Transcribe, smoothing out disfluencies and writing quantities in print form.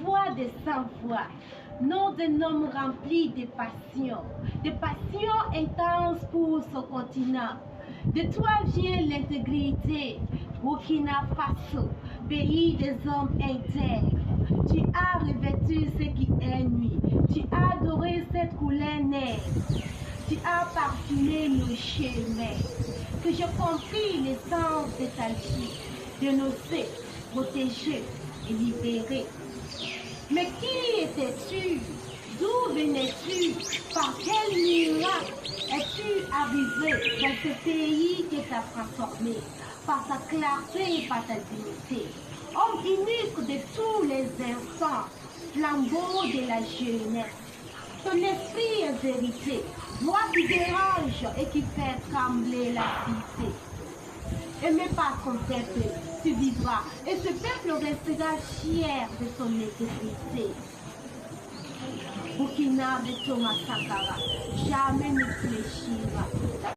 voix des sans-voix, nom d'un homme rempli de passion intenses pour ce continent. De toi vient l'intégrité, Burkina Faso, pays des hommes intègres. Tu as revêtu ce qui est nuit, tu as adoré cette couleur nègre, tu as parfumé nos chemins. Que j'ai compris l'essence de ta vie, de nos faits, protégés et libérés. Mais qui étais-tu? D'où venais-tu? Par quel miracle es-tu arrivé dans ce pays qui t'a transformé par ta clarté et par ta dignité? Homme unique de tous les instants, flambeau de la jeunesse. Ton esprit est vérité, voix qui dérange et qui fait trembler la cité. Aimé par ton peuple, tu vivras, et ce peuple restera fier de son intégrité. Burkina de Thomas Sankara, jamais ne fléchira.